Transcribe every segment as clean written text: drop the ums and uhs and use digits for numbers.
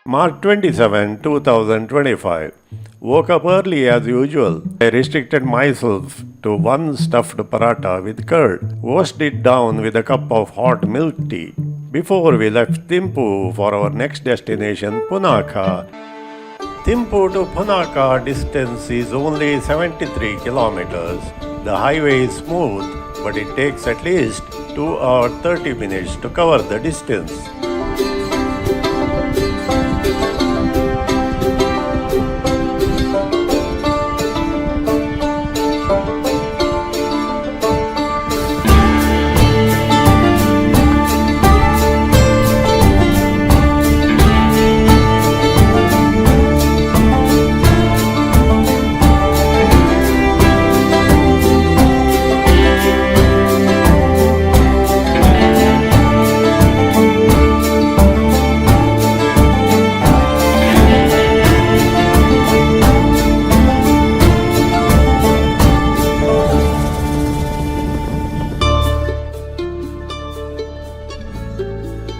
March 27, 2025. Woke up early as usual. I restricted myself to one stuffed paratha with curd. Washed it down with a cup of hot milk tea. Before we left Thimphu for our next destination, Punakha. Thimphu to Punakha distance is only 73 kilometers. The highway is smooth, but it takes at least 2 hours 30 minutes to cover the distance.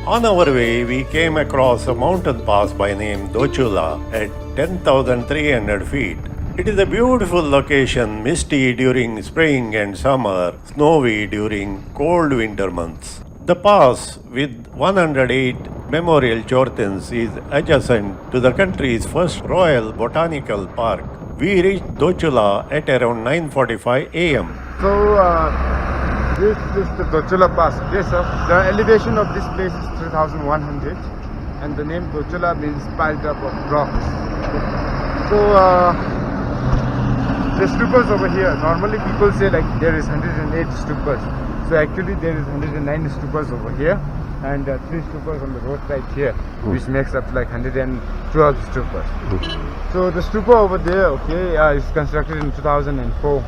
On our way, we came across a mountain pass by name Dochu La at 10,300 feet. It is a beautiful location, misty during spring and summer, snowy during cold winter months. The pass, with 108 memorial chortens, is adjacent to the country's first Royal Botanical Park. We reached Dochu La at around 9:45 a.m. This is the Dochu La Pass. Yes, sir. The elevation of this place is 3,100 and the name Dochu La means piled up of rocks. So the stupas over here, normally people say like there is 108 stupas. So actually there is 109 stupas over here and 3 stupas on the road right here, which makes up like 112 stupas. So the stupa over there, is constructed in 2004.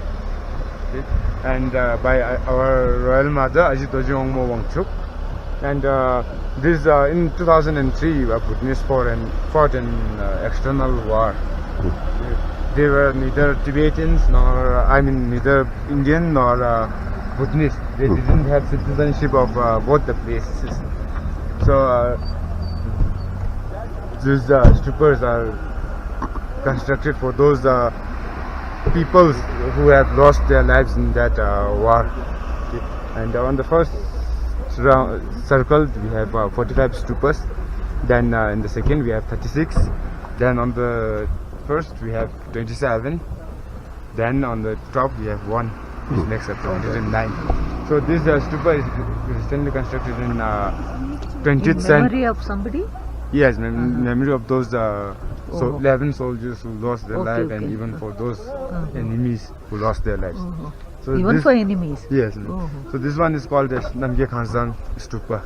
And by our royal mother Ajit Dzong Wangchuk, and this in 2003 Bhutanese fought an external war. They were neither Tibetans neither Indian nor Bhutanese. They didn't have citizenship of both the places. So these stupas are constructed for those people who have lost their lives in that war. And on the first circle we have 45 stupas, then in the second we have 36, then on the first we have 27, then on the top we have 1, which makes up 109. So this stupa is recently constructed in 20th century. Memory of somebody? Yes, memory of those 11 soldiers who lost their life, and even for those enemies who lost their lives. So even for enemies? Yes. So this one is called as Namgye Khansang Stupa,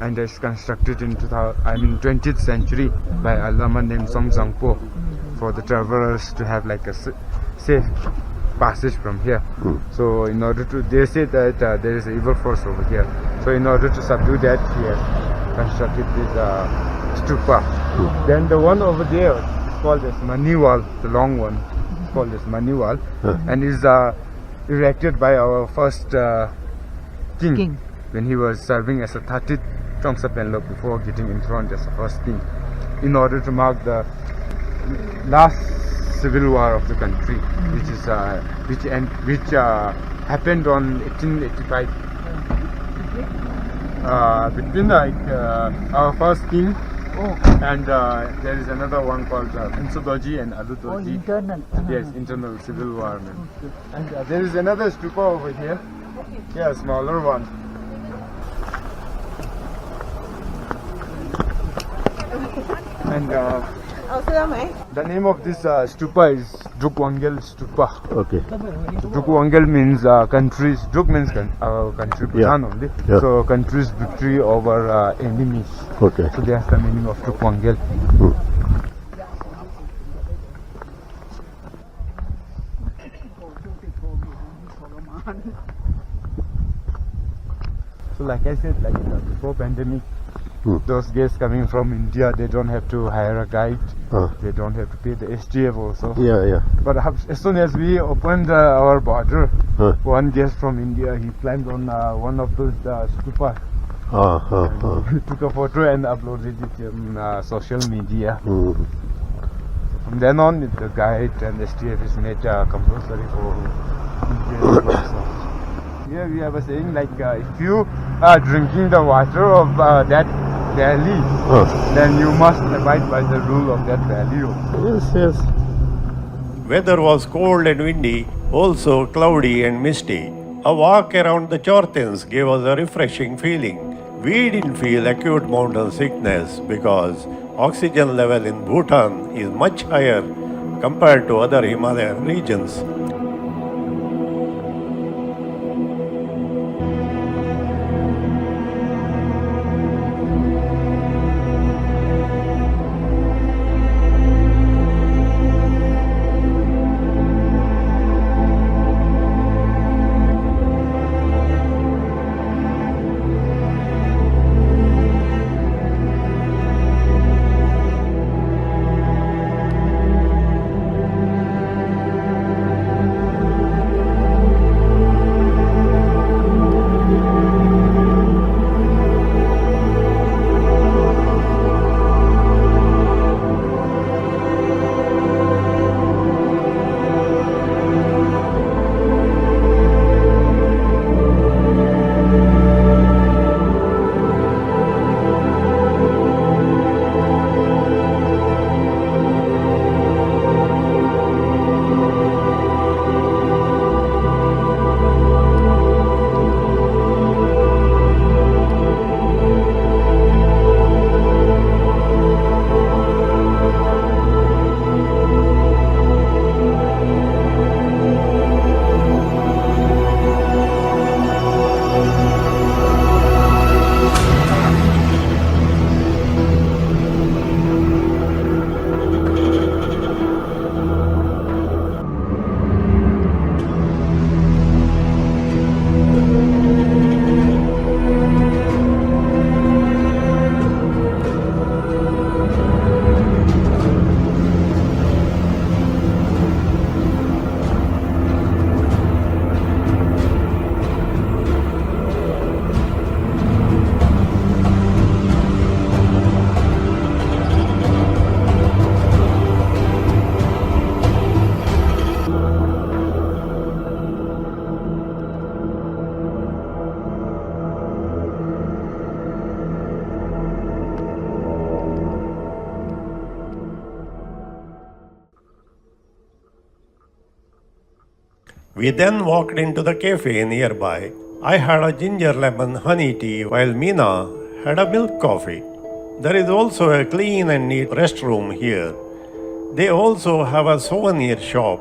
and it's constructed in 20th century by a lama named Dzong for the travelers to have like a safe passage from here. So in order to, they say that there is an evil force over here. So in order to subdue that, he has constructed this stupa. Then the one over there is called as Maniwal, the long one. It's called as Maniwal, and is erected by our first king when he was serving as a 30th Chongsa Penlok before getting enthroned as the first king, in order to mark the last civil war of the country, which happened on 1885 between our first king and there is another one called Pinsudoji and Aludoji. Internal. Yes, internal civil war. And there is another stupa over here. Yeah, smaller one. And the name of this stupa is Drukwangel Stupa. Okay. Drukwangel means countries. Druk means our country, Bhutan only. Yeah. So countries' victory over enemies. Okay. So that's the meaning of Drukwangel. So like I said, before pandemic, those guests coming from India, they don't have to hire a guide. They don't have to pay the STF also. Yeah. But as soon as we opened our border, one guest from India, he climbed on one of those stupas We took a photo and uploaded it on social media. From then on, the guide and the STF is made compulsory for here we are saying like if you are drinking the water of that valley, then you must abide by the rule of that valley also. Yes. Weather was cold and windy, also cloudy and misty. A walk around the Chortens gave us a refreshing feeling. We didn't feel acute mountain sickness because oxygen level in Bhutan is much higher compared to other Himalayan regions. We then walked into the cafe nearby. I had a ginger lemon honey tea while Meena had a milk coffee. There is also a clean and neat restroom here. They also have a souvenir shop.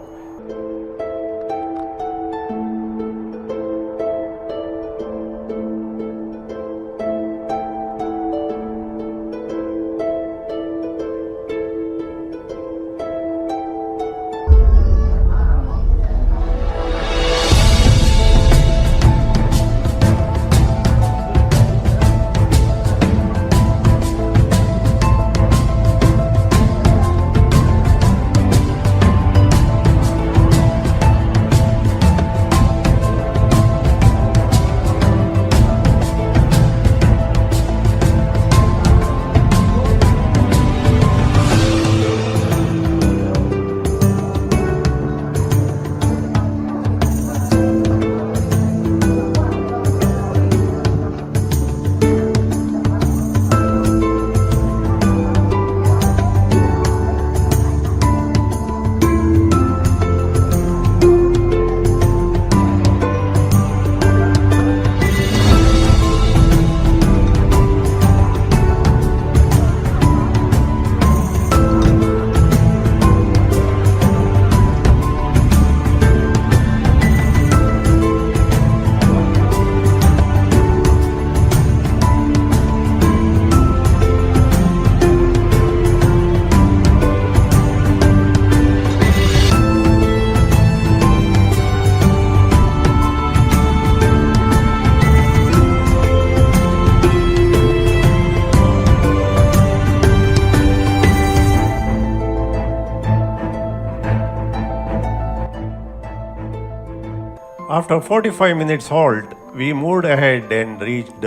After 45 minutes halt, we moved ahead and reached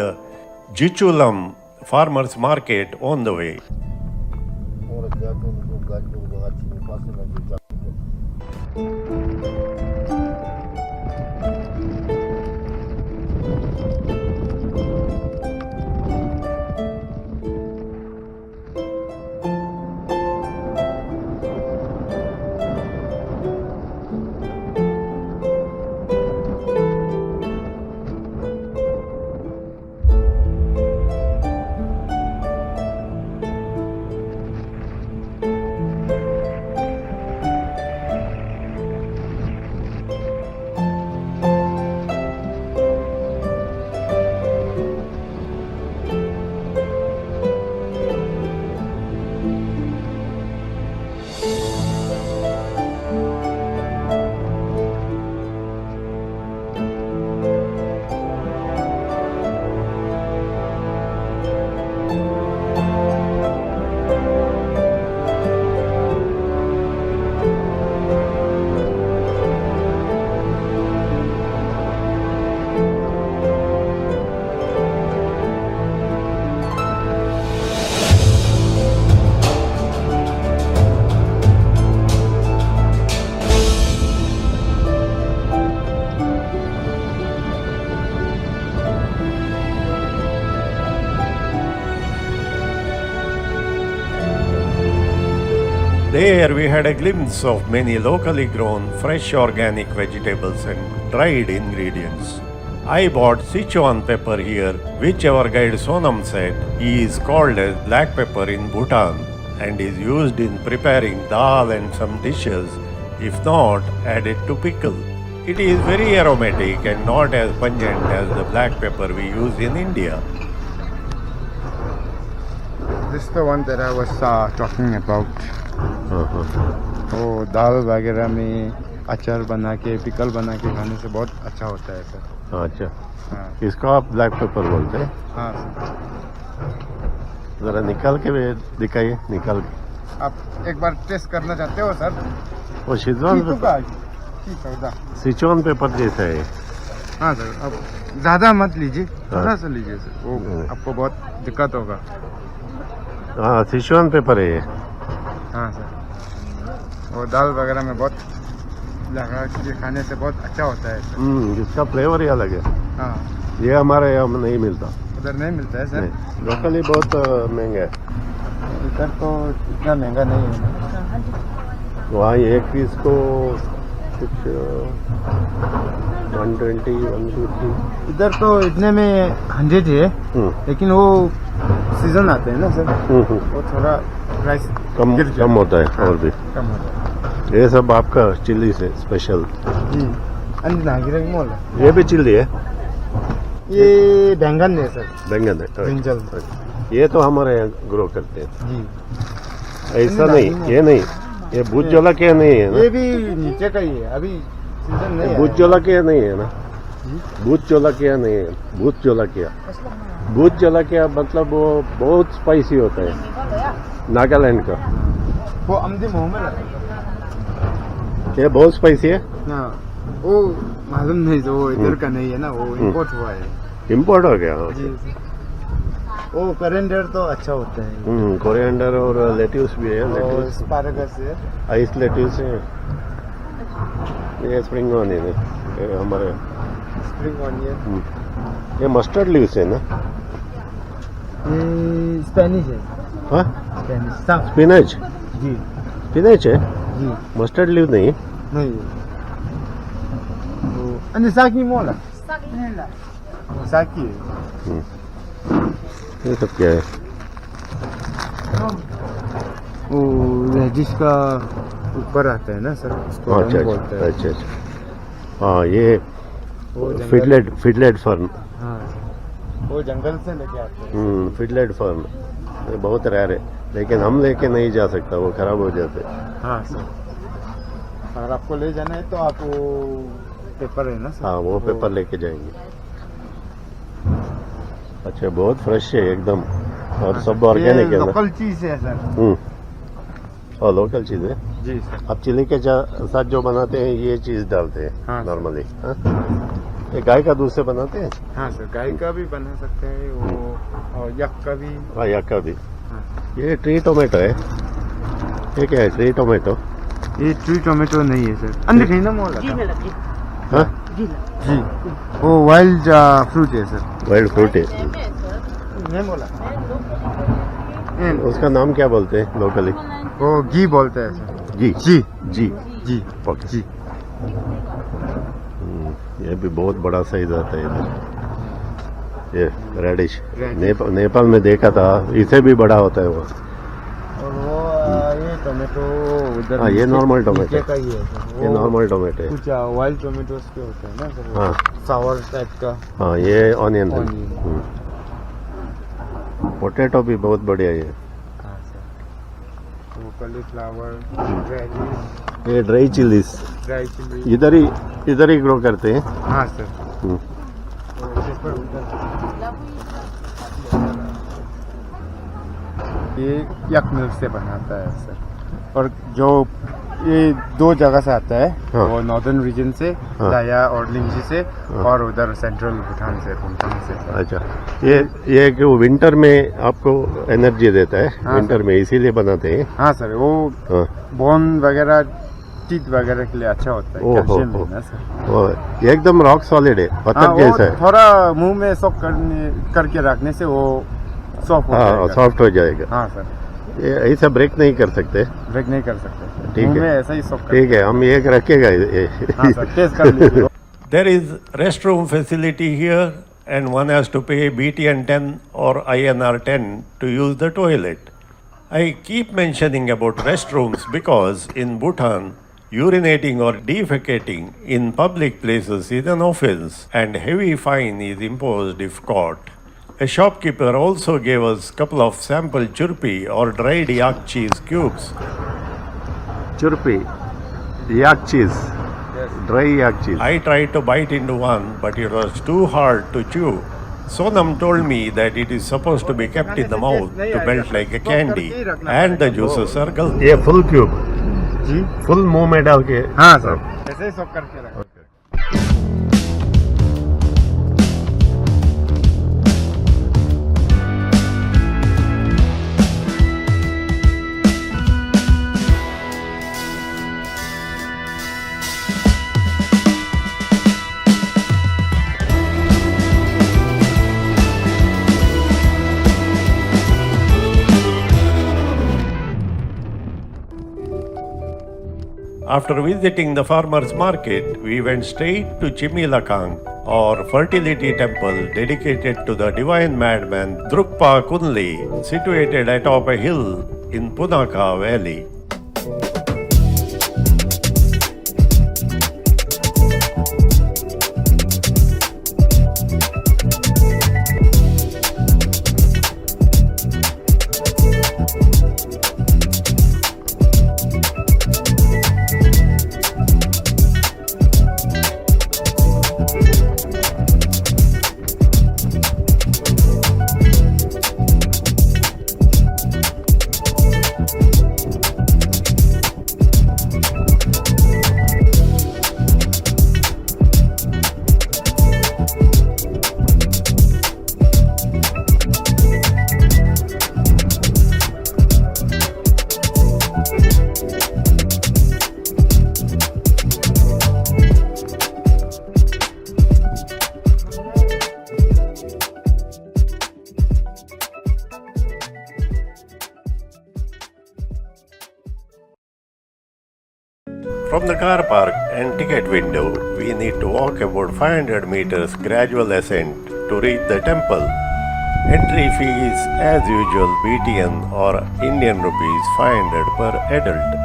Jichulam farmers market on the way. There we had a glimpse of many locally grown fresh organic vegetables and dried ingredients. I bought Sichuan pepper here, which our guide Sonam said is called as black pepper in Bhutan and is used in preparing dal and some dishes, if not added to pickle. It is very aromatic and not as pungent as the black pepper we use in India. This is the one that I was talking about. वो दाल वगैरह में अचार बना के pickle बना के खाने से बहुत अच्छा होता है सर। अच्छा, हाँ इसको आप ब्लैक पेपर बोलते हैं? हाँ सर। जरा निकाल के दिखाइए, निकाल के। आप एक बार टेस्ट करना चाहते हो सर? वो सिचुआन पेपर जैसा है। हाँ सर, अब ज़्यादा मत लीजिए, थोड़ा सा लीजिए सर, वो आपको बहुत दिक्कत होगा। हाँ, सिचुआन पेपर है ये। हाँ सर, वो दाल वगैरह में बहुत लगा के खाने से बहुत अच्छा होता है सर। इसका फ्लेवर ही अलग है। हाँ, ये हमारे यहाँ नहीं मिलता। उधर नहीं मिलता है सर? लोकली बहुत महंगा है। इधर तो इतना महंगा नहीं है। वहाँ एक पीस को कुछ 120, 150। इधर तो इतने में 100 है, लेकिन वो सीजन आते हैं ना सर, वो थोड़ा प्राइस कम होता है। और भी कम होता है। ये सब आपका चिल्ली से स्पेशल। जी, ये भी चिल्ली है? ये बैंगन है सर। बैंगन है, ब्रिंजल। ये तो हमारे यहाँ ग्रो करते हैं जी। ऐसा नहीं, ये नहीं, ये भूत जोला के नहीं है ना? ये भी नीचे का ही है, अभी सीजन नहीं है। भूत जोला के नहीं है ना? भूत जोला के नहीं है, भूत जोला के। भूत जोला के मतलब वो बहुत स्पाइसी होता है, नागालैंड का। वो अमदी मुंह में लगता है। ये बहुत स्पाइसी है। हाँ, वो मालूम नहीं, तो वो इधर का नहीं है ना, वो इम्पोर्ट हुआ है। इम्पोर्ट हो गया? जी। वो कोरिएंडर तो अच्छा होता है। कोरिएंडर और लेट्यूस भी है। लेट्यूस, एस्पारागस है, आइस लेट्यूस है। ये स्प्रिंग ऑनियन है हमारे। Spring onion. ये मस्टर्ड लीव्स है ना? ये स्पेनिश है। हाँ, स्पेनिश। स्पिनच? जी, स्पिनच है जी। मस्टर्ड लीव नहीं? नहीं, वो साकी मोला, साकी है। ये सब क्या है? वो रेडिश का ऊपर आता है ना सर, उसको अच्छा बोलते हैं। अच्छा अच्छा। हाँ, ये फिडलेट फर्न। हाँ, वो जंगल से लेके आते हैं। फिडलेट फर्न ये बहुत रेयर है, लेकिन हम लेके नहीं जा सकता, वो खराब हो जाते। हाँ सर, अगर आपको ले जाना है तो आप वो पेपर है ना सर? हाँ, वो पेपर लेके जाएंगे। अच्छा, बहुत फ्रेश है एकदम, और सब ऑर्गेनिक है ना? लोकल चीज है सर। और लोकल चीज है जी सर। आप चिली के साथ जो बनाते हैं ये चीज डालते हैं हाँ, नॉर्मली? ये गाय का दूध से बनाते हैं? हाँ सर, गाय का भी बना सकते हैं वो, और यक का भी। हाँ, या का भी। हाँ। ये ट्री टोमेटो है, ये क्या है? Tree tomato? ये ट्री टोमेटो नहीं है सर, अंदर कहीं ना मोला हाँ, जी, वो वाइल्ड फ्रूट है सर। वाइल्ड फ्रूट है। नहीं बोला, उसका नाम क्या बोलते हैं लोकली? वो घी बोलते हैं सर। जी जी जी जी ओके। जी। ये भी बहुत बड़ा साइज आता है इधर, ये रेडिश। Radish। नेपाल में देखा था, इसे भी बड़ा होता है वो। और वो ये टोमेटो उधर। हाँ, ये नॉर्मल टोमेटो का ही है सर। ये नॉर्मल टोमेटो है। कुछ वाइल्ड टोमेटोज के होते हैं ना सर, हाँ सावर टाइप का। हाँ, ये ऑनियन है। Onion। पोटैटो भी बहुत बढ़िया है। हाँ सर, वो कॉलीफ्लावर, रेडिश, ये ड्राई चिलीज ड्राई चिली। इधर ही ग्रो करते हैं। हाँ सर। हम्म। ये यक मिल्क से बनाता है सर, और जो ये दो जगह से आता है। हाँ। वो नॉर्दर्न रीजन से, हाँ। लाया और लिंगजी से, हाँ। और उधर सेंट्रल भूटान से, भूटान से। अच्छा, ये कि वो विंटर में आपको एनर्जी देता है। हाँ, विंटर में इसीलिए बनाते हैं। हाँ सर, वो हाँ। बोन वगैरह, टीथ वगैरह के लिए अच्छा होता है। ओहो, कैल्शियम ओहो। है ना सर। वो ये एकदम रॉक सॉलिड है, हाँ, पत्थर वो जैसा है। थोड़ा मुंह में सॉफ्ट करके रखने से वो सॉफ्ट हो हाँ, जाएगा। सॉफ्ट हो जाएगा। हाँ सर, ये ऐसा ब्रेक नहीं कर सकते। ब्रेक नहीं कर सकते। ठीक मुंह है। में ऐसा ही सॉफ्ट ठीक है, हम ये रखेगा ये। हाँ सर, टेस्ट कर लीजिए। There is restroom facility here and one has to pay BTN 10 or INR 10 to use the toilet. I keep mentioning about restrooms because in Bhutan, urinating or defecating in public places is an offense and heavy fine is imposed if caught. A shopkeeper also gave us couple of sample churpi or dried yak cheese cubes. Churpi, yak cheese. Dry yak cheese. I tried to bite into one, but it was too hard to chew. Sonam told me that it is supposed to be kept in the mouth to melt like a candy, and the juices are gulped. ये full cube, जी, full मुंह में डाल के। हाँ sir, ऐसे ही soft करके रखें। After visiting the farmers market, we went straight to Chimmi Lakhang, or Fertility Temple dedicated to the divine madman Drukpa Kunli, situated atop a hill in Punakha Valley. From the car park and ticket window, we need to walk about 500 meters gradual ascent to reach the temple. Entry fee is as usual BTN or Indian rupees 500 per adult.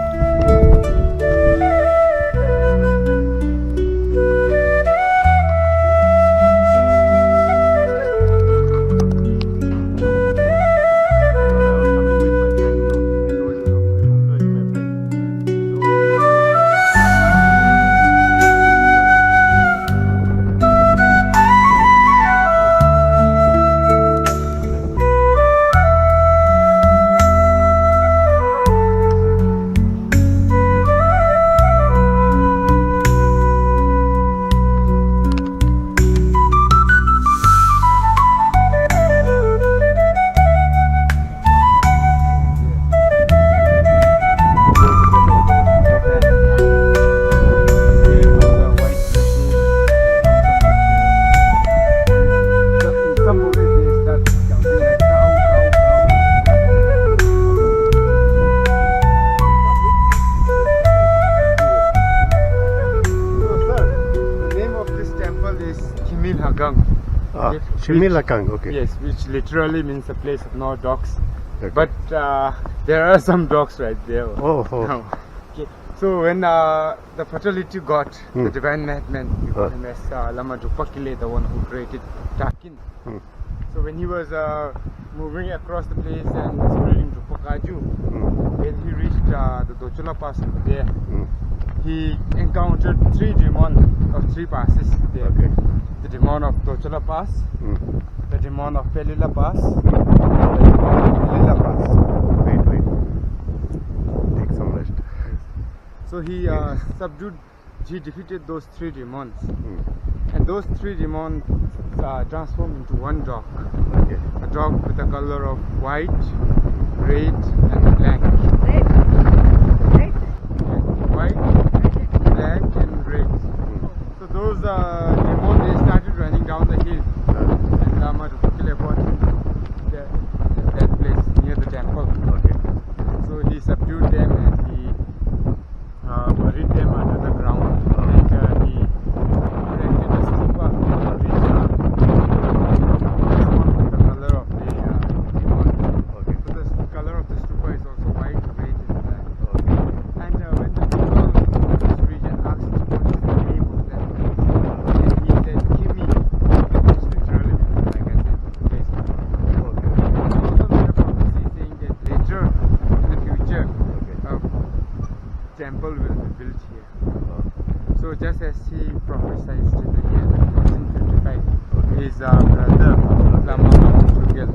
Chimmi Lakhang, okay. Yes, which literally means a place of no dogs. Okay. But there are some dogs right there. Oh, oh. No. Okay. So when the fertility god, the divine madman, we call him as Lama Dupakile, the one who created Takin. So when he was moving across the place and spreading Dupakaju, when he reached the Dochu La Pass over there, he encountered three demons of three passes there. Okay. The demon of Dochu La Pass, the demon of Pele La Pass, and the demon of Pele La Pass. Wait. Take some rest. So he he defeated those three demons. And those three demons transformed into one dog. Okay. A dog with the color of white, red, and black. Right? White, black, and red. So those demons, they started running down the hill. And Lama Dupakile brought him to that place near the temple. Okay. So he subdued them and he buried them under the ground. And he erected a stupa which the color of the demon. Okay. So the color of the stupa is also white, red, and black. Okay. And when the people of this region asked what is the name of that place, and he said Chimmi, which literally means, like I said, place. Okay. He also made a prophecy saying that later in the future a temple will be built here. So just as he prophesied in the year 1455, his brother Lama Chugel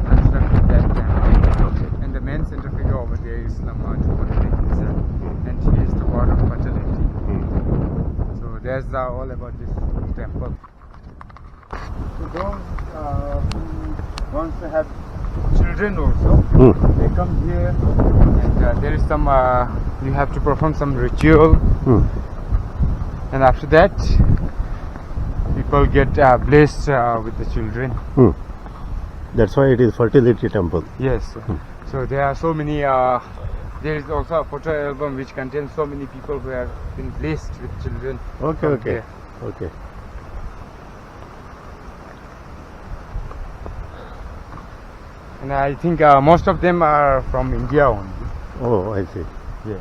constructed that temple. And the main center figure over there is Lama Chugel himself, and he is the god of fertility. So that's all about this temple. So those who wants to have children also, they come here, and there is some you have to perform some ritual, and after that people get blessed with the children. That's why it is Fertility Temple. Yes. So there are so many there is also a photo album which contains so many people who have been blessed with children. Okay. there. Okay. And I think most of them are from India only. Oh, I see. Yes.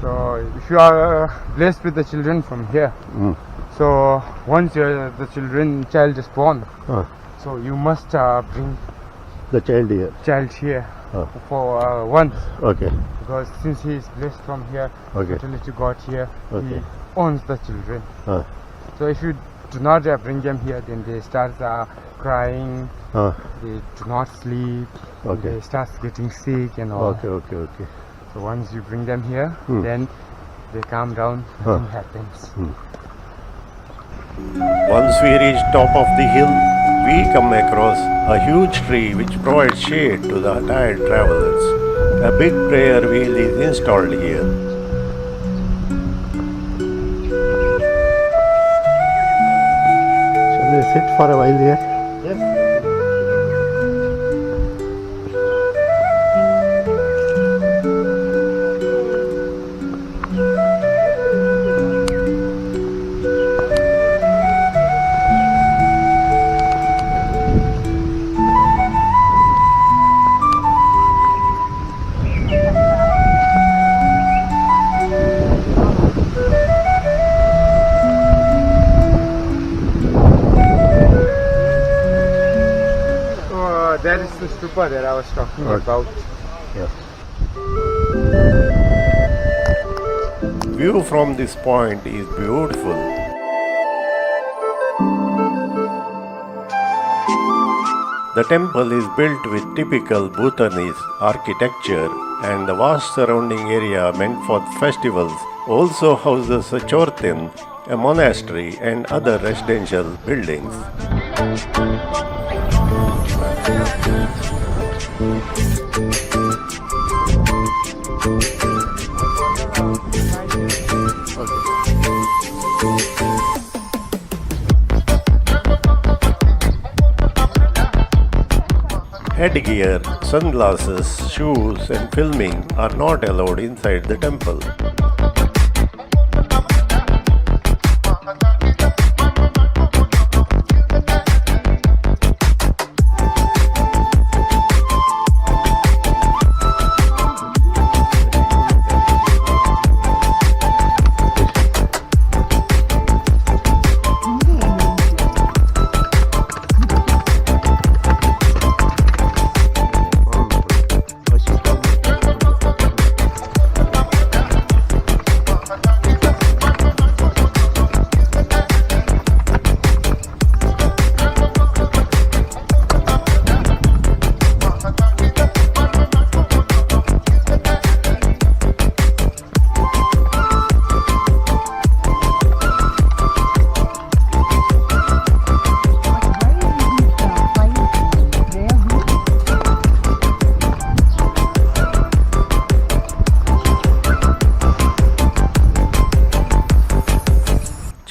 So if you are blessed with the children from here, so once the child is born, so you must bring The child here. child here for once, Okay. because since he is blessed from here, Okay. fertility god here, Okay. he owns the children. So if you do not bring them here, then they start crying, they do not sleep, Okay. they start getting sick and all. Okay. So once you bring them here, then they calm down, nothing happens. Once we reach top of the hill, we come across a huge tree which provides shade to the tired travelers. A big prayer wheel is installed here. Shall we sit for a while here? Yes. That is the stupa that I was talking about. View from this point is beautiful. The temple is built with typical Bhutanese architecture, and the vast surrounding area meant for festivals also houses a chorten, a monastery, and other residential buildings. Headgear, sunglasses, shoes, and filming are not allowed inside the temple.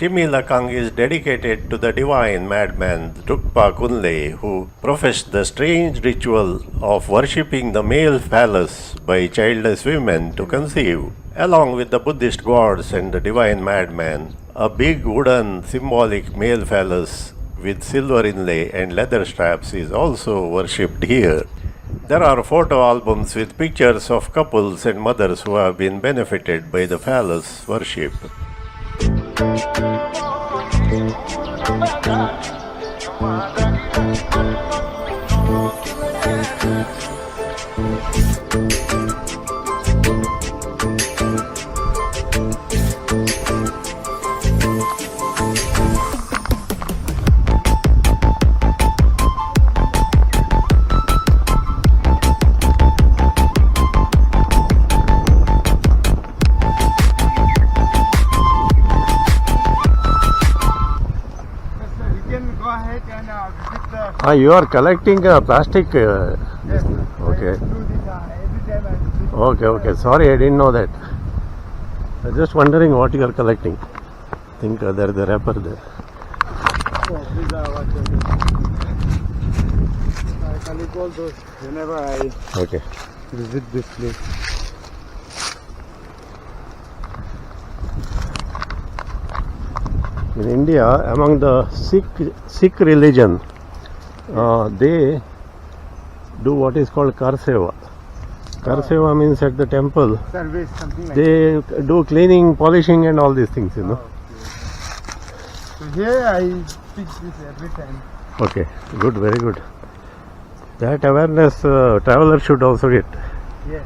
Chimmi Lakhang is dedicated to the divine madman Trukpa Kunle, who professed the strange ritual of worshipping the male phallus by childless women to conceive. Along with the Buddhist gods and the divine madman, a big wooden symbolic male phallus with silver inlay and leather straps is also worshipped here. There are photo albums with pictures of couples and mothers who have been benefited by the phallus worship. You are collecting plastic. Yes, Okay. I do this every time I do. Okay. Sorry, I didn't know that. I was just wondering what you are collecting. I think there's a wrapper there. These are what I collect all those whenever I Okay. visit this place. In India, among the Sikh religion, they do what is called Kar Seva. Kar Seva means at the temple, Service, something like they do cleaning, polishing and all these things, you know. So here I teach this every time. Okay, good, very good. That awareness travelers should also get. Yes.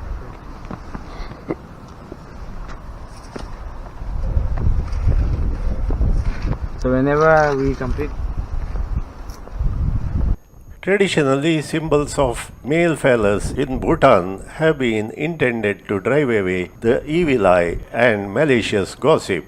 So whenever we complete. Traditionally, symbols of male phallus in Bhutan have been intended to drive away the evil eye and malicious gossip.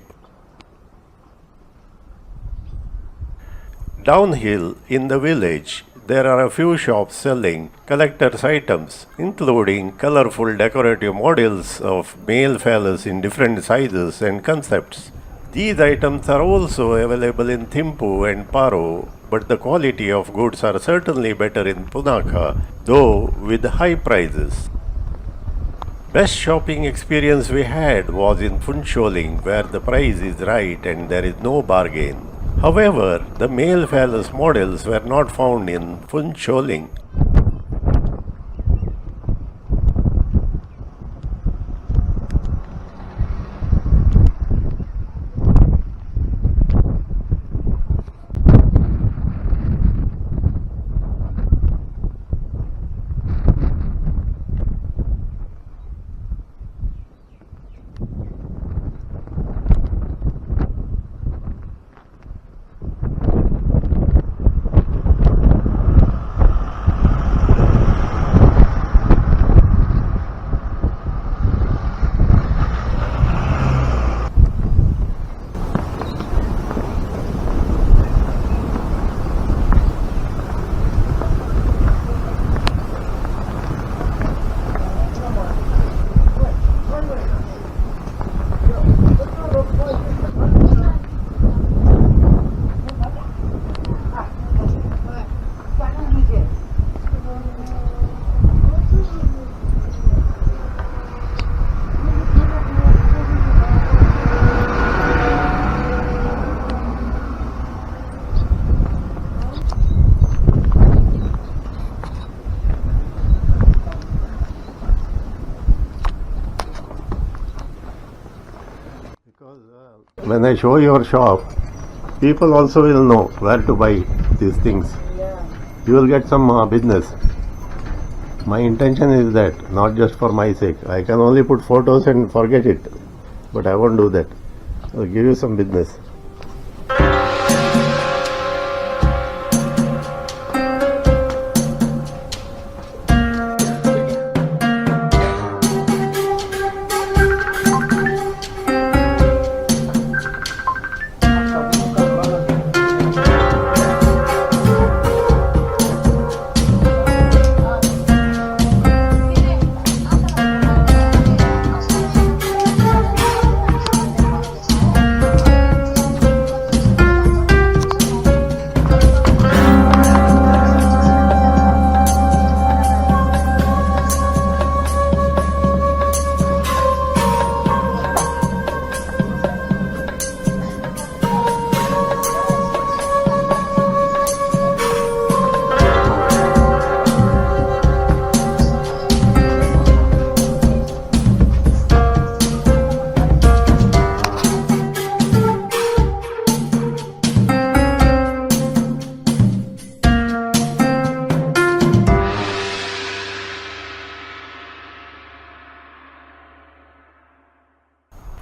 Downhill in the village, there are a few shops selling collector's items, including colorful decorative models of male phallus in different sizes and concepts. These items are also available in Thimphu and Paro, but the quality of goods are certainly better in Punakha, though with high prices. Best shopping experience we had was in Phuncholing, where the price is right and there is no bargain. However, the male phallus models were not found in Phuncholing. When I show your shop, people also will know where to buy these things. You will get some business. My intention is that, not just for my sake. I can only put photos and forget it, but I won't do that. I'll give you some business.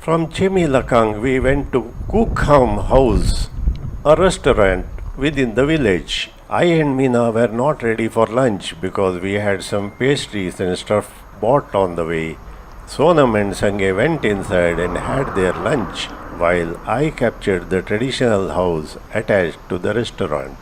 From Chimmi Lakhang, we went to Kukham House, a restaurant within the village. I and Meena were not ready for lunch because we had some pastries and stuff bought on the way. Sonam and Sange went inside and had their lunch, while I captured the traditional house attached to the restaurant.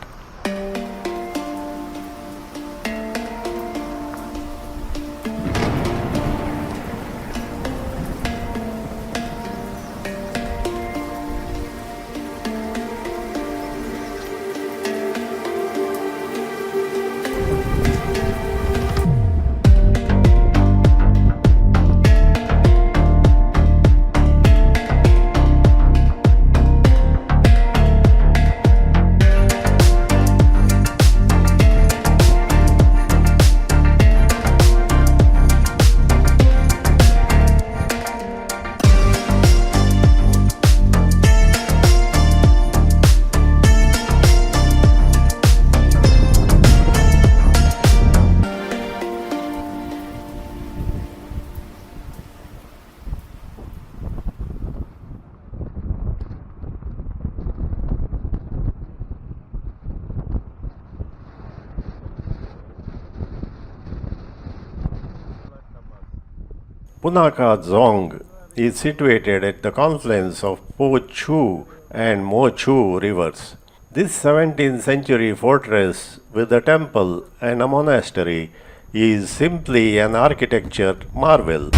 Punakha Dzong is situated at the confluence of Po Chu and Mo Chu rivers. This 17th century fortress with a temple and a monastery is simply an architecture marvel.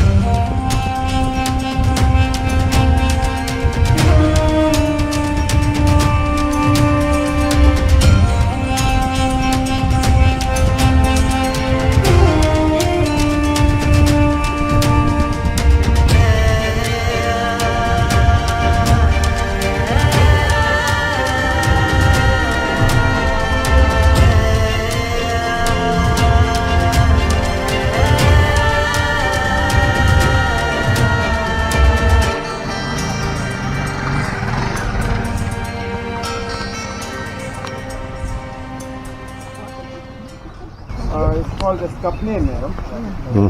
It's called a scuff name,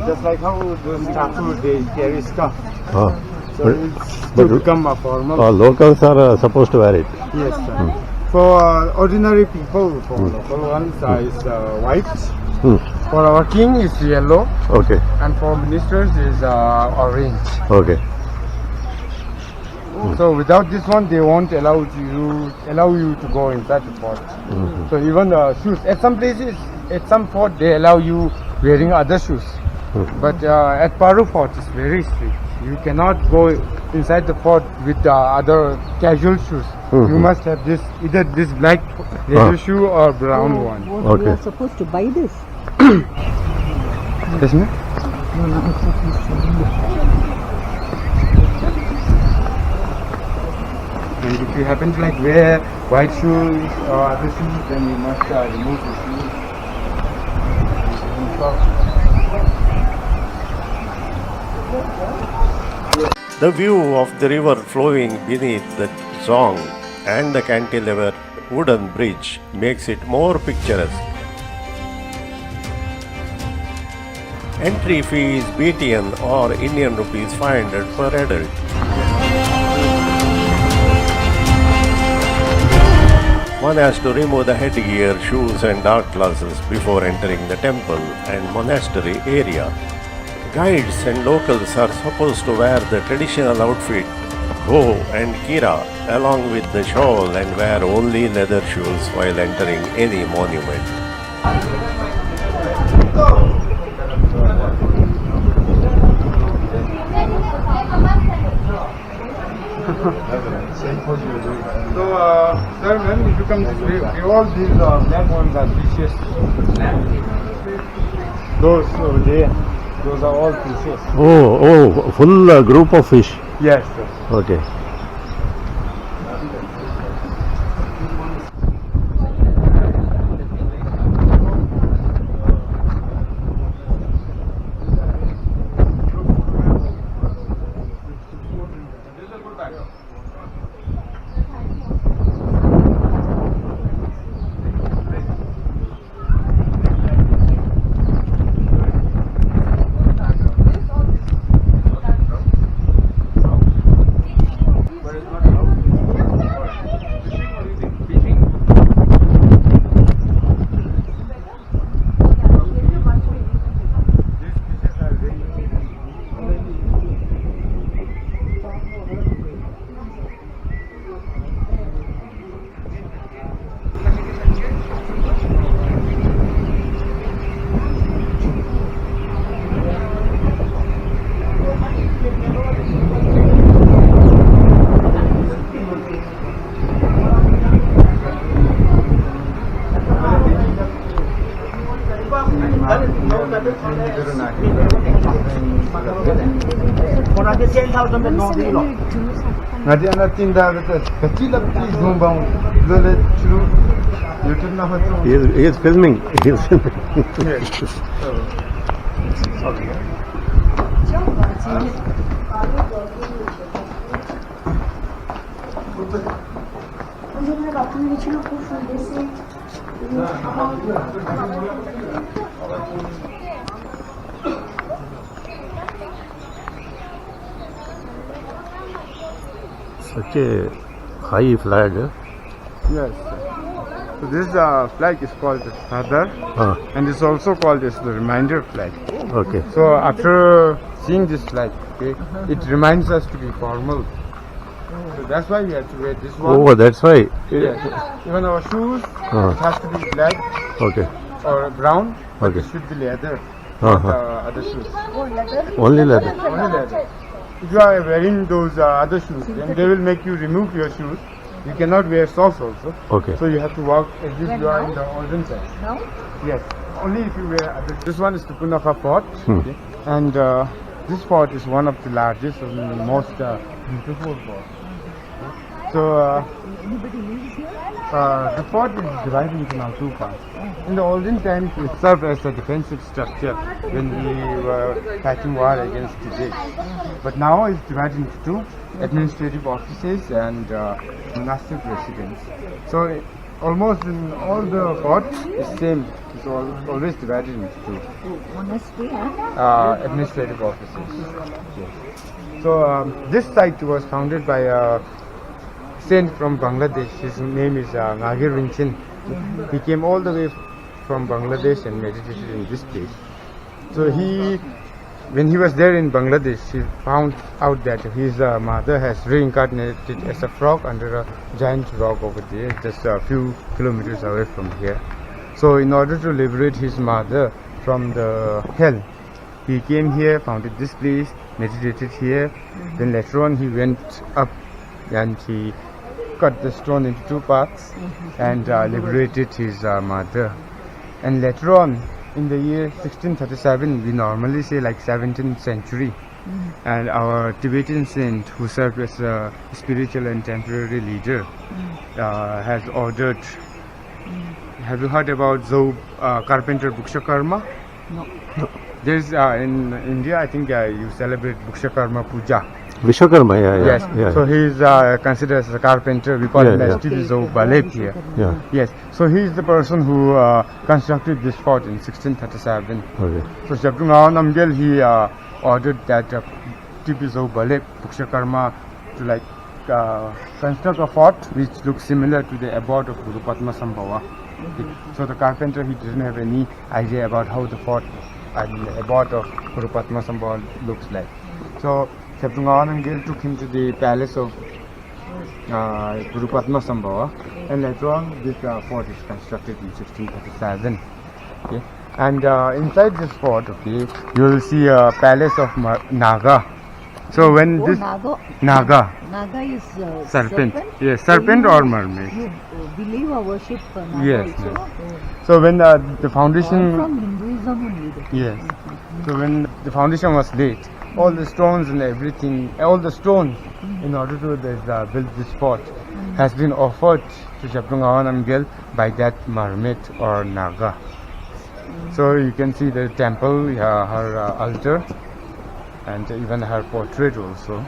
just like how the statue they carry scuff. So it's to become a formal. Locals are supposed to wear it. Yes, sir. For ordinary people, for local ones, is white. For our king is yellow. Okay. And for ministers is orange. Okay. So without this one, they won't allow you to go inside the fort. So even shoes, at some places, at some fort, they allow you wearing other shoes. But at Paru Fort, it's very strict. You cannot go inside the fort with other casual shoes. You must have this, either this black leather shoe or brown one. What we are supposed to buy this? Yes, ma'am? No, it's not. And if you happen to like wear white shoes or other shoes, then you must remove the shoes. The view of the river flowing beneath the Dzong and the cantilever wooden bridge makes it more picturesque. Entry fee is BTN or Indian rupees 500 per adult. One has to remove the headgear, shoes and dark glasses before entering the temple and monastery area. Guides and locals are supposed to wear the traditional outfit, Ho and Kira, along with the shawl, and wear only leather shoes while entering any monument. So, sir, when you come this way, all these black ones are fishes. Those over there, those are all fishes. Oh, full group of fish. Yes, sir. Okay. Ngadi anak tinda betul. Kecil tapi zombang. Lalu curu. YouTube na hotu. He is filming. He is filming. Okay. Such a high flag. Yes. So this flag is called the Father, and it's also called as the reminder flag. Okay. So after seeing this flag, okay, it reminds us to be formal. So that's why we have to wear this one. Oh, that's why. Yes. Even our shoes, it has to be black Okay. or brown, but Okay. it should be leather. Uh-huh. Other shoes. Only leather. Only leather. If you are wearing those other shoes, then they will make you remove your shoes. You cannot wear socks also. Okay. So you have to walk as if you are in the olden times. Now? Yes. Only if you wear other. This one is the Punakha fort. Hmm. Okay. And this fort is one of the largest and most beautiful forts. So Anybody lives here? the fort is divided into now two parts. In the olden times, it served as a defensive structure when we were fighting war against the British. But now it's divided into two: administrative offices and monastic residence. So almost in all the forts, it's same. It's always divided into two. Monastery and Administrative offices. Yes. So this site was founded by a saint from Bangladesh. His name is Nagir Vinchin. He came all the way from Bangladesh and meditated in this place. So when he was there in Bangladesh, he found out that his mother has reincarnated as a frog under a giant rock over there, just a few kilometers away from here. So in order to liberate his mother from the hell, he came here, founded this place, meditated here. Then later on he went up and he cut the stone into two parts and liberated his mother. And later on, in the year 1637, we normally say like 17th century, and our Tibetan saint who served as a spiritual and temporary leader has ordered. Have you heard about Dzong carpenter Bhukshakarma? no. There's in India, I think you celebrate Bhukshakarma Puja. Vishwakarma, Yes. yeah. So he is considered as a carpenter. We call him as Dzong Balep here. Yeah. Yes. So he is the person who constructed this fort in 1637. Okay. So Shabdungaon Namgyal, he ordered that Dzong Balep Bhukshakarma to construct a fort which looks similar to the abode of Guru Padma Sambhava. So the carpenter, he didn't have any idea about how the fort and the abode of Guru Padma Sambhava looks like. So Shabdungaon Namgyal took him to the palace of Guru Padma Sambhava, and later on this fort is constructed in 1637. Okay. And inside this fort, okay, you will see a palace of Naga. So when this Naga Naga is serpent, yes, serpent or mermaid. You believe or worship Naga Yes, also? yes. So when the foundation, From Hinduism only. yes. So when the foundation was laid, all the stones and everything, all the stones in order to build this fort has been offered to Shabdungaon Namgyal by that mermaid or Naga. So you can see the temple, her altar, and even her portrait also.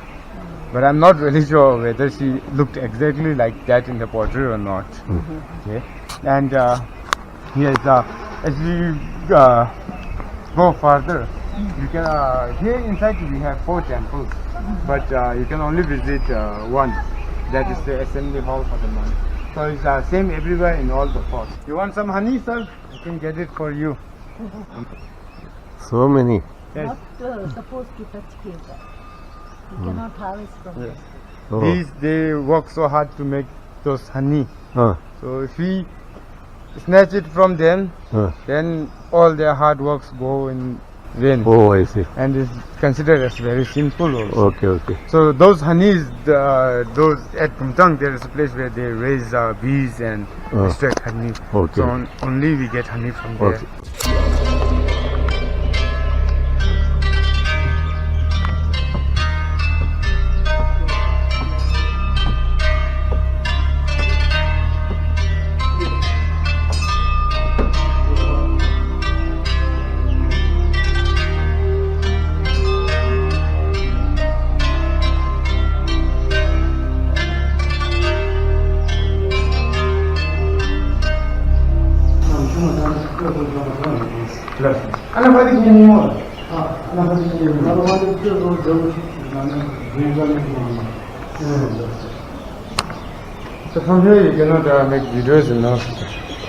But I'm not really sure whether she looked exactly like that in the portrait or not. Okay. And yes, as we go further, you can here inside we have 4 temples, but you can only visit one. That is the assembly hall for the monk. So it's same everywhere in all the forts. You want some honey, sir? I can get it for you. So many. Yes. Not supposed to touch here. You cannot harvest from Yes. Oh. They work so hard to make those honey. Huh. So if we snatch it from them, Huh. then all their hard works go in vain. Oh, I see. And is considered as very sinful also. Okay. So those honeys, those at Bhutan, there is a place where they raise bees and extract honey. Okay. So only we get honey from there. Okay. Plus. So from here you cannot make videos,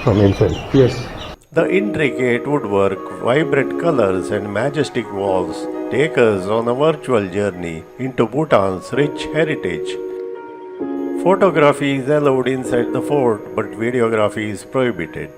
From inside. Yes. The intricate woodwork, vibrant colors, and majestic walls take us on a virtual journey into Bhutan's rich heritage. Photography is allowed inside the fort, but videography is prohibited.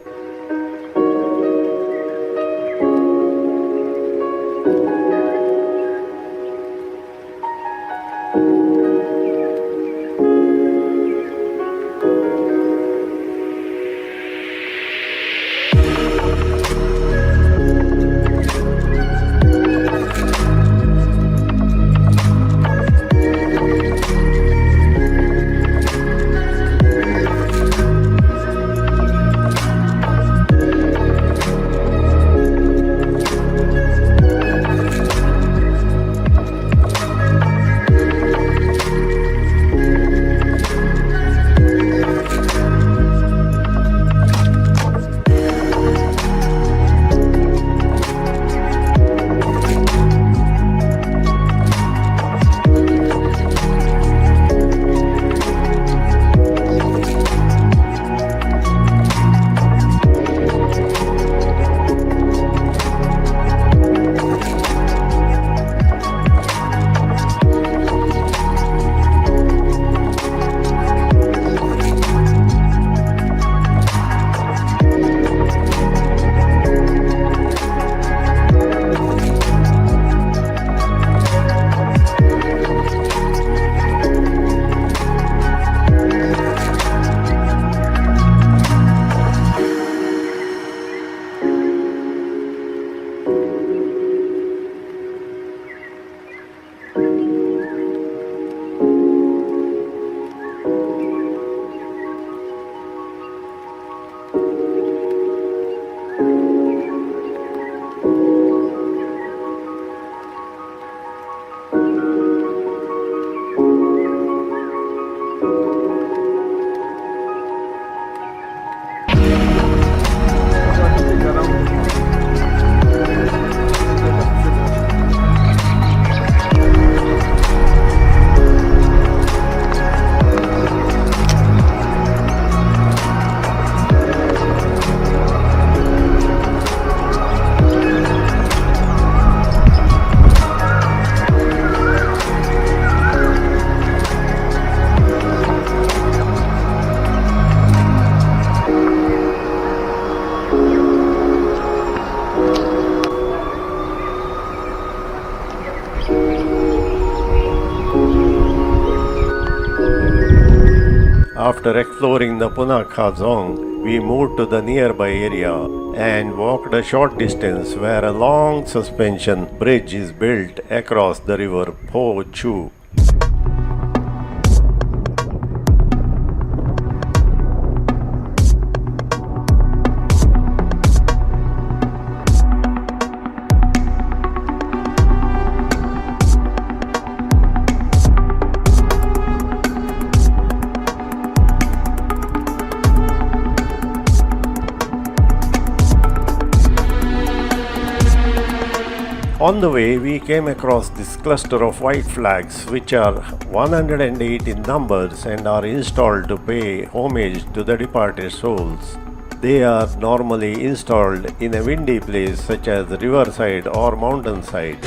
After exploring the Punakha Dzong, we moved to the nearby area and walked a short distance where a long suspension bridge is built across the river Po Chu. On the way, we came across this cluster of white flags, which are 108 in numbers and are installed to pay homage to the departed souls. They are normally installed in a windy place such as riverside or mountainside.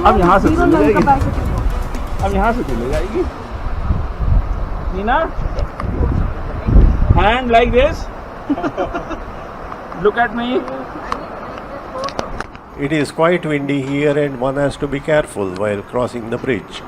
अब यहाँ से चले जाएगी अब यहाँ से चले जाएगी Neena hand like this look at me It is quite windy here and one has to be careful while crossing the bridge.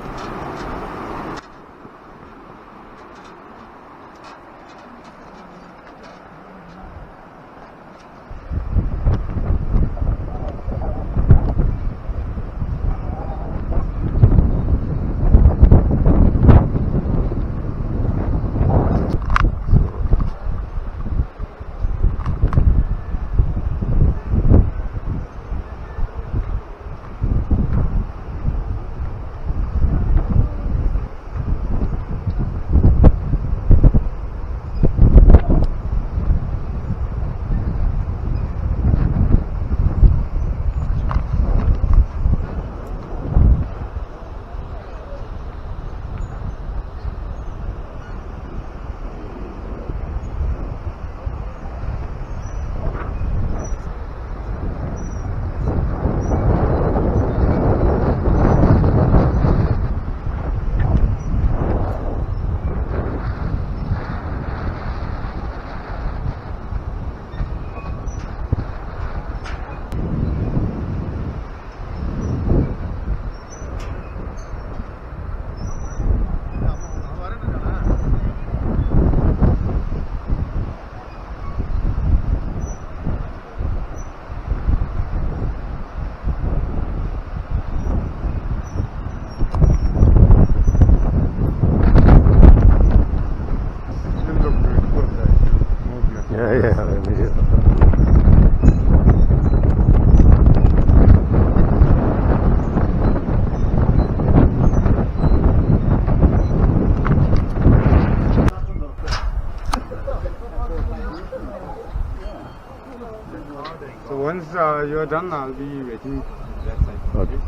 So once you're done, I'll be waiting that side. Okay.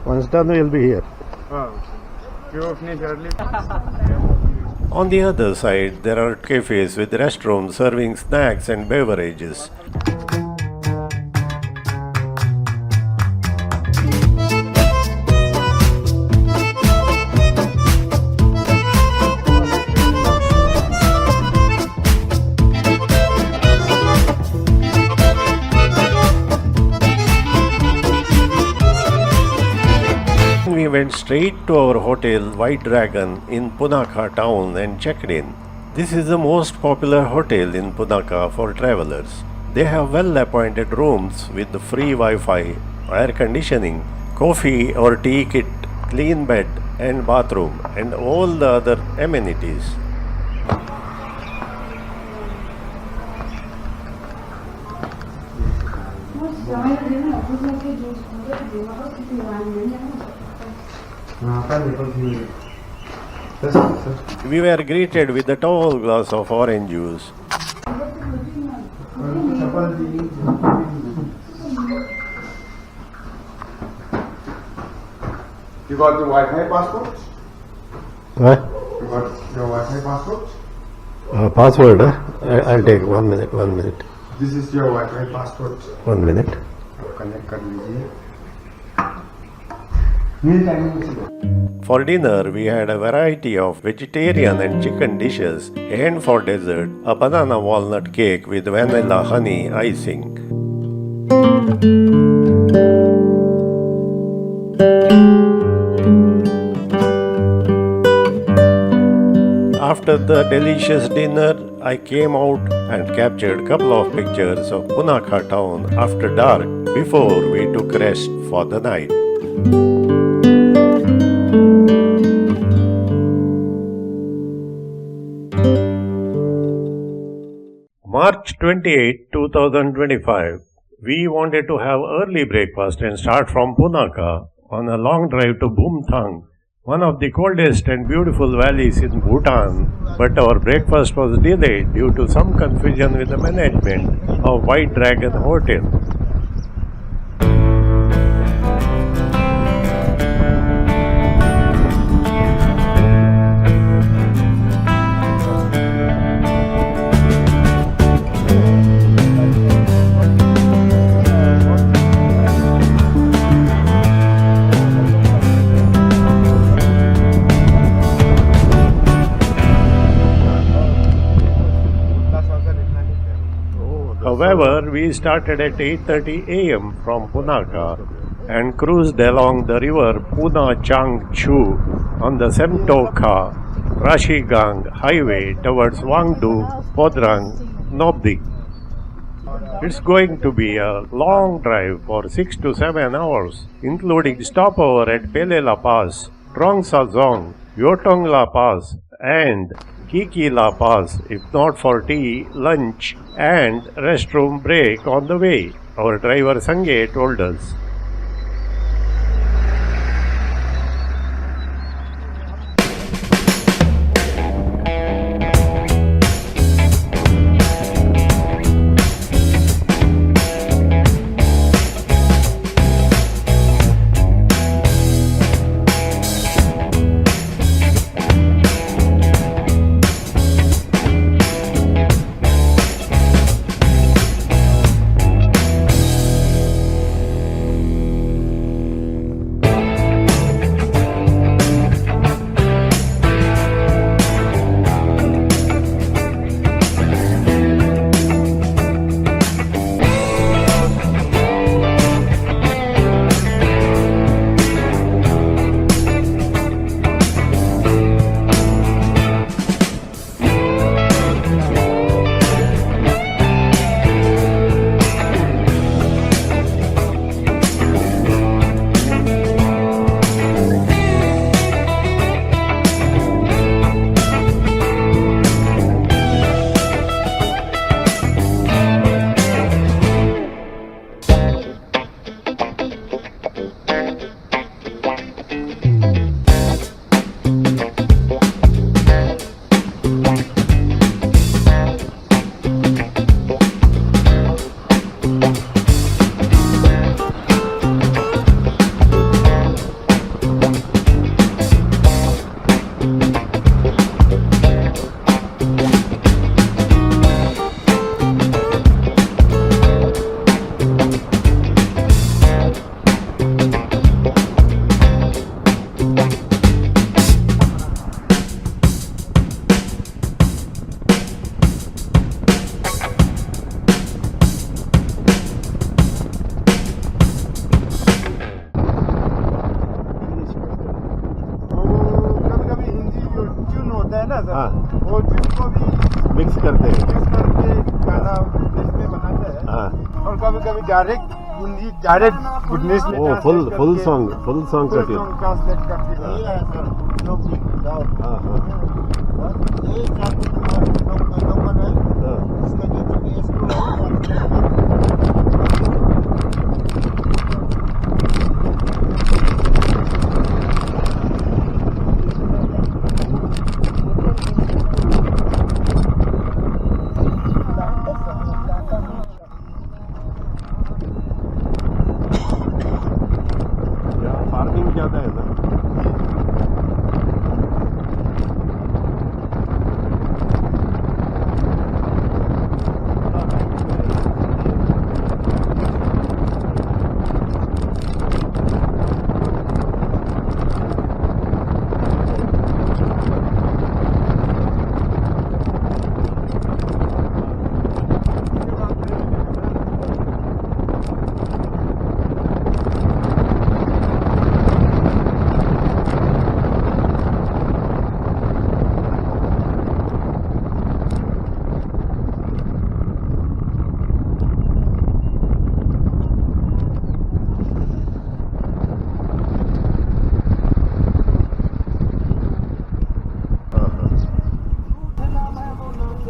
Once done, we'll be here. On the other side, there are cafes with restrooms serving snacks and beverages. We went straight to our hotel White Dragon in Punakha town and checked in. This is the most popular hotel in Punakha for travelers. They have well-appointed rooms with free Wi-Fi, air conditioning, coffee or tea kit, clean bed and bathroom and all the other amenities. We were greeted with a tall glass of orange juice. You got the Wi-Fi passport? What? You got your Wi-Fi passport? Password? I'll take 1 minute. This is your Wi-Fi passport. 1 minute. Connect कर लीजिए. Meal timing is For dinner, we had a variety of vegetarian and chicken dishes, and for dessert, a banana walnut cake with vanilla honey icing. After the delicious dinner, I came out and captured a couple of pictures of Punakha town after dark before we took rest for the night. March 28, 2025. We wanted to have early breakfast and start from Punakha on a long drive to Bhutan, one of the coldest and beautiful valleys in Bhutan, but our breakfast was delayed due to some confusion with the management of White Dragon Hotel. However, we started at 8:30 a.m. from Punakha and cruised along the river Puna Chang Chu on the Semtokha Rashigang highway towards Wangdu, Podrang, Nobdik. It's going to be a long drive for 6 to 7 hours, including stopover at Pele La Pass, Dzong, Yotong La Pass, and Kiki La Pass, if not for tea, lunch, and restroom break on the way, our driver Sange told us. हाँ वो जिनको भी mix करते हैं mix करके गाना इसमें बनाते हैं हाँ और कभी कभी डायरेक्ट हिंदी डायरेक्ट गुडनेस में वो फुल सॉन्ग का ट्यून ट्रांसलेट करके हाँ हाँ फार्मिंग ज़्यादा है ना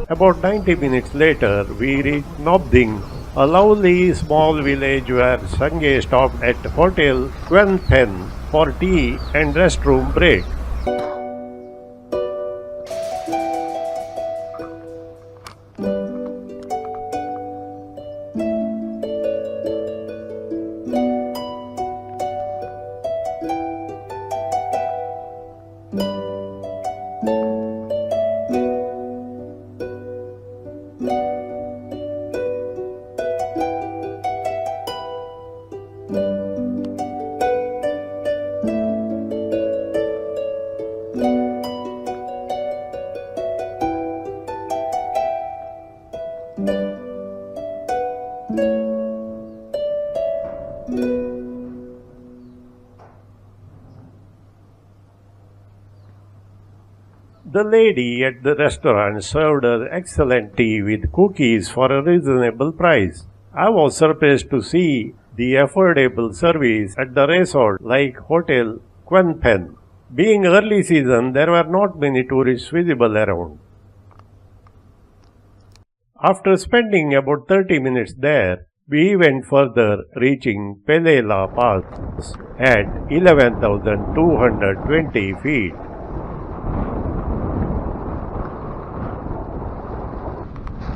About 90 minutes later, we reached Nobding, a lovely small village where Sange stopped at Hotel Quen Pen for tea and restroom break. The lady at the restaurant served us excellent tea with cookies for a reasonable price. I was surprised to see the affordable service at the resort like Hotel Quenpen. Being early season, there were not many tourists visible around. After spending about 30 minutes there, we went further, reaching Pele La Pass at 11,220 feet.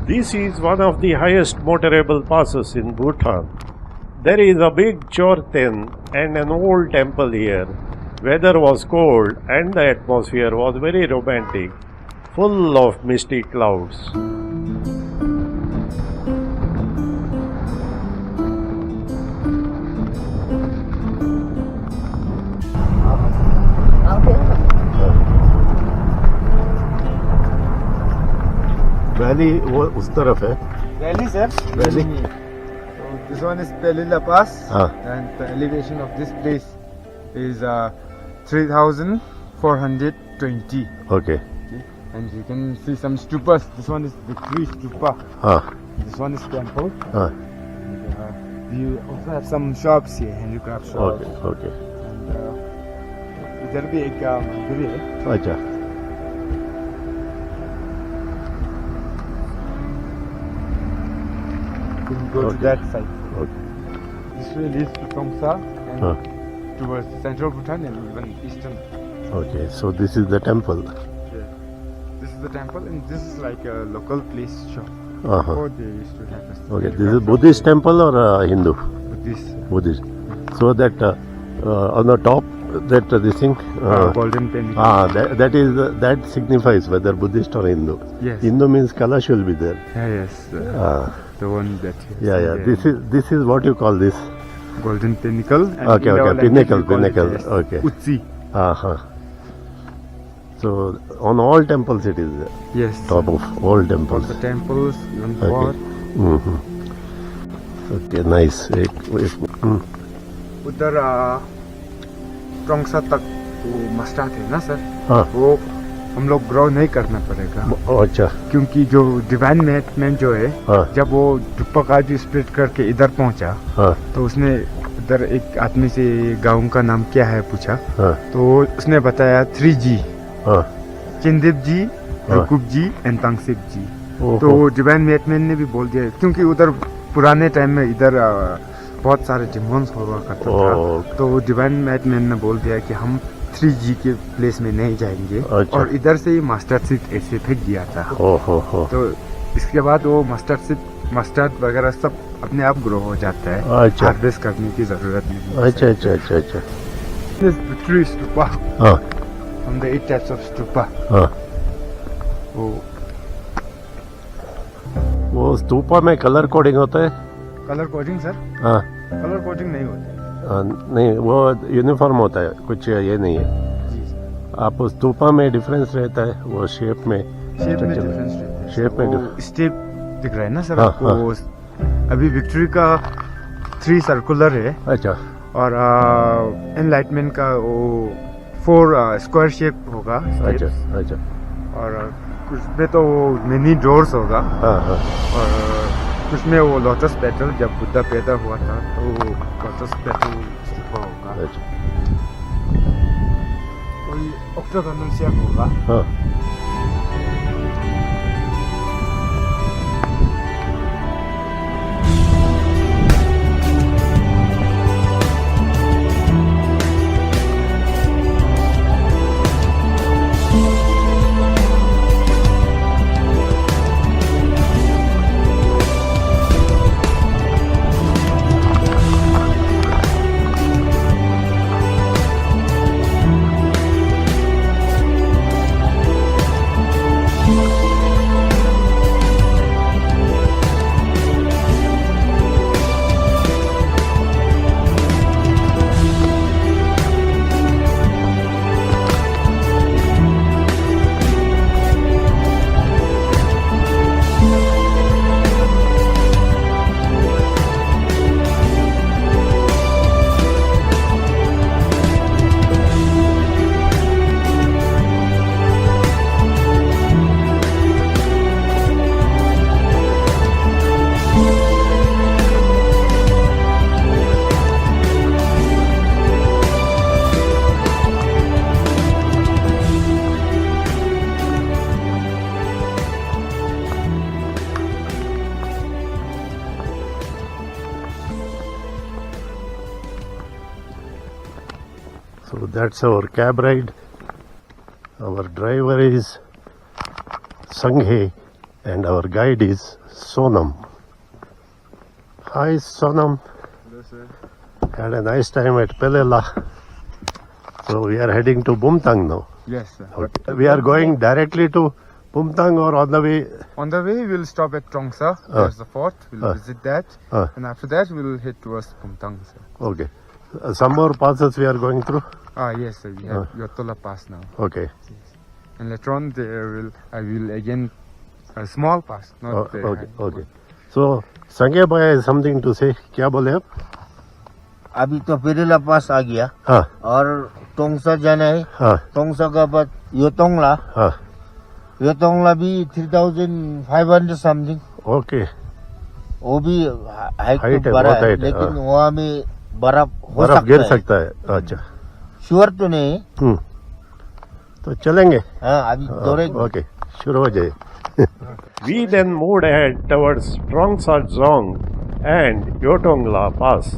This is one of the highest motorable passes in Bhutan. There is a big Chorten and an old temple here. Weather was cold and the atmosphere was very romantic, full of misty clouds. Valley वो उस तरफ है Valley, sir. Valley. So this one is Pele La Pass, हाँ and the elevation of this place is 3,420. Okay And you can see some stupas. This one is Victory Stupa. हाँ This one is temple. हाँ You also have some shops here, handicraft shops. Okay okay And इधर भी एक मंदिर है. अच्छा You can go to Okay. that side. Okay This way leads to Tongsa and हाँ towards central Bhutan and even eastern. Okay so this is the temple This is the temple, and this is like a local place shop. हाँ Before they used to have a okay this is Buddhist temple और Hindu Buddhist Buddhist. So that on the top, that this thing, golden penny. that signifies whether Buddhist or Hindu. Yes. Hindu means Kalash will be there. Yes. Ah, The one that. yeah. This is what you call this. golden pinnacle. And Okay, in our okay, language we call it pinnacle. as Okay. Utsi. So on all temples it is there. Yes. Top of all All temples. the temples, even Okay. God. Mhm. Okay, nice. उधर टोंगसा तक वो mustard है ना sir, हाँ वो हम लोग grow नहीं करना पड़ेगा, अच्छा क्योंकि जो डिवाइन मैन जो है, हाँ जब वो दुप्पा का जो स्प्लिट करके इधर पहुंचा, हाँ तो उसने उधर एक आदमी से गांव का नाम क्या है पूछा, हाँ तो उसने बताया 3G, हाँ चिंदिप जी, हाँ। रुकुब जी एंड तांगसिप जी। ओहो। तो डिवाइन मैन ने भी बोल दिया, क्योंकि उधर पुराने टाइम में इधर बहुत सारे डिमोन्स हुआ करता था, तो डिवाइन मैन ने बोल दिया कि हम 3G के प्लेस में नहीं जाएंगे, अच्छा। और इधर से ही मस्टर्ड सीड ऐसे फेंक दिया था। ओहो हो। तो इसके बाद वो मस्टर्ड वगैरह सब अपने आप ग्रो हो जाता है, अच्छा। हार्वेस्ट करने की जरूरत नहीं। अच्छा अच्छा अच्छा अच्छा This Victory Stupa, हाँ from the 8 types of stupa. हाँ वो वो स्तूपा में कलर कोडिंग होता है? कलर कोडिंग सर, हाँ कलर कोडिंग नहीं होता है। नहीं वो यूनिफॉर्म होता है, कुछ ये नहीं है। जी सर, आप स्तूपा में डिफरेंस रहता है, वो शेप में शेप में डिफरेंस रहता है। शेप में वो स्टेप दिख रहा है ना सर हाँ, आपको, हाँ। वो अभी विक्ट्री का 3 सर्कुलर है, अच्छा और एनलाइटमेंट का वो 4 स्क्वायर शेप होगा अच्छा steps, अच्छा और कुछ में तो मिनी डोर्स होगा, हाँ हाँ और कुछ में वो लोटस पेटल, जब बुद्धा पैदा हुआ था तो वो लोटस पेटल होगा, अच्छा कोई ऑक्टागोनल शेप होगा। हाँ That's our cab ride. Our driver is Sanghe and our guide is Sonam. Hi Sonam. Hello, sir. Had a nice time at Pele La. So we are heading to Bhutan now. Yes, sir. Okay. We are going directly to Bhutan or on the way? On the way, we'll stop at Trongsa. There's the fort. We'll visit that. And after that, we'll head towards Bhutan, sir. Okay. Some more passes we are going through? Yes, sir. We have Dochu La Pass now. Okay. And later on, I will again a small pass, not the Okay. Okay. So, Sange Bhai has something to say. क्या बोले आप? अभी तो पेले ला पास आ गया हाँ और टोंगसा जाना है। हाँ टोंगसा का बाद योतोंगला हाँ योतोंगला भी 3500 समथिंग। ओके वो भी हाइट हाइट तो है, बड़ा बहुत है, हाइट है, लेकिन वहाँ में बर्फ हो बर्फ गिर सकता है। सकता है। अच्छा श्योर तो नहीं। तो चलेंगे। हाँ अभी दौड़ेंगे। ओके शुरू हो जाए। We then moved ahead towards Trongsa Dzong and Yotong La Pass.